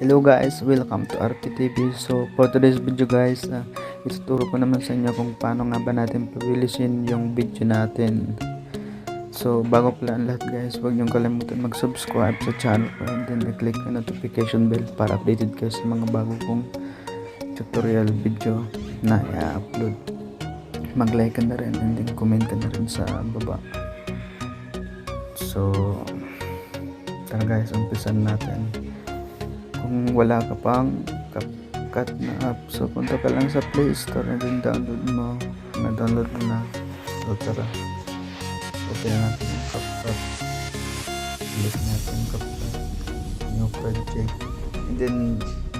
Hello guys, welcome to PR TV. So for today's video guys, ituturo ko naman sa inyo kung paano nga ba natin pabilisin yung video natin. So bago pala ang lahat guys, huwag niyong kalimutan mag-subscribe sa channel ko and then i-click yung notification bell para updated kayo sa mga bago kong tutorial video na i-upload. Mag-like ka na rin and then comment ka na rin sa baba. So tara guys, umpisan natin. Kung wala ka pang CapCut na app, so punta ka lang sa Play Store and then download mo. Na-download mo na. So tara, open natin yung CapCut. Click natin yung CapCut, new project, and then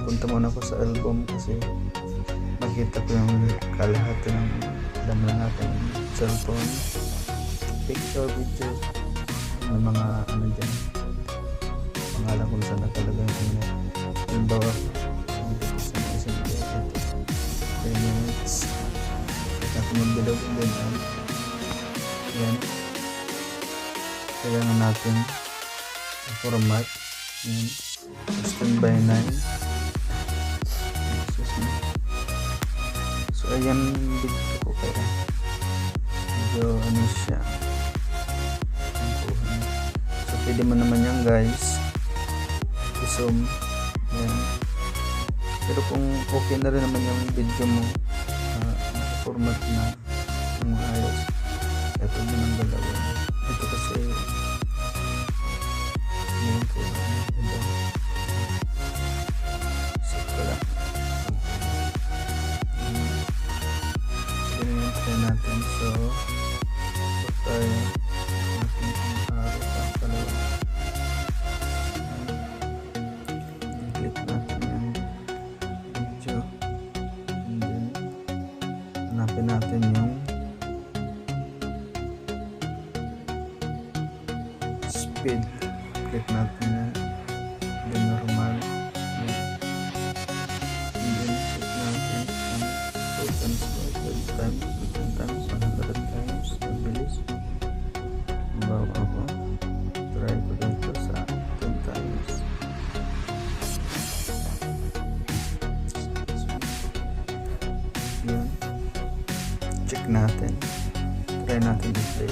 punta muna ako sa album kasi makita ko yung kalahati ng laman natin cellphone, picture, video, may mga ano dyan, pangalan kung saan nakalagay yung halimbawa, sa isang video, 10 minutes, natin yung bilog, and then yan, kailangan natin format, yan, 16:9, so ayan video ko, kaya medyo ano siya, so pwede mo naman yan guys i-zoom yan. Pero kung okay na rin naman yung video mo, format na yung ayos, ito mo nang galawin. Ito kasi yun po, ito set ko lang, ganun yung try natin. So pag tayo natin ang araw pa kalawa, click natin yung video and then hanapin natin yung speed, click natin yung the normal and then set natin yung 2 times 12 times 10 times 100 times mabilis. Bawa ako, try ko dito sa 10 times. Yun, check natin, try natin i-play.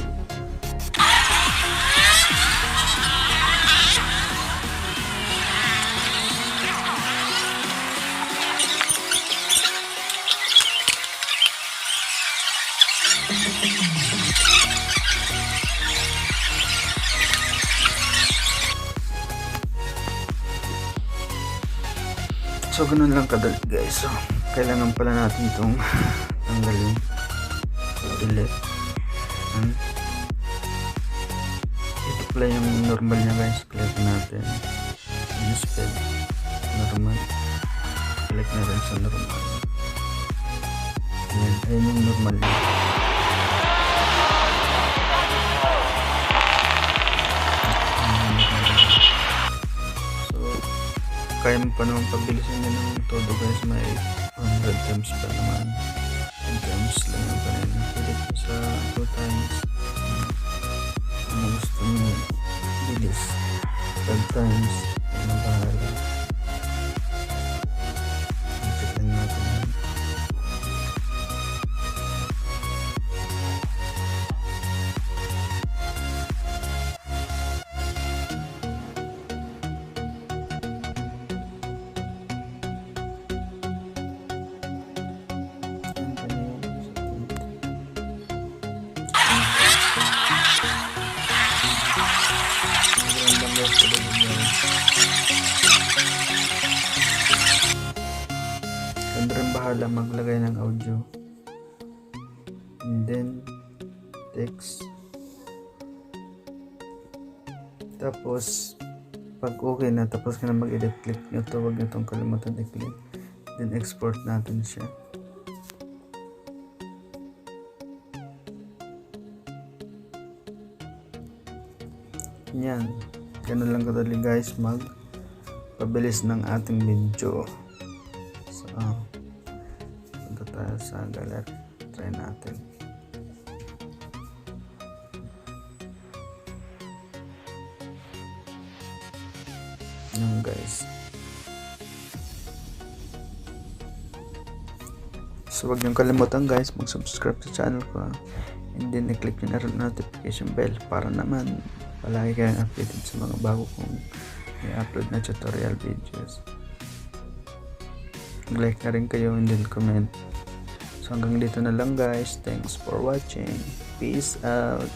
So ganun lang kadali guys. So kailangan pala natin itong tanggalin, delete, ito pala yung normal nya guys. Click natin yung speed, normal, click na rin sa normal. Ayan, ayun yung normal nya. Kaya mo pa naman pabilisin nyo ng todo guys, may 100 times pa naman, 10 times lang yung kanina, pwede po sa 2 times, ano gusto nyo bilis, 5 times, yun ang bahala. Check lang natin yan. Ganda rin bahala maglagay ng audio and then text, tapos pag okay na, tapos ka na mag-edit, click nyo to, huwag nyo itong kalimutan i-click, then export natin siya. Yan, ganun lang kadali guys mag pabilis ng ating video. So punta tayo sa gallery, try natin. Yan guys, So huwag niyong kalimutan guys, mag-subscribe sa channel ko, and then i-click nyo na rin notification bell para naman palagi kayong updated sa mga bago kong i-upload na tutorial videos. Mag-like na rin kayo and then comment. So hanggang dito na lang guys. Thanks for watching. Peace out.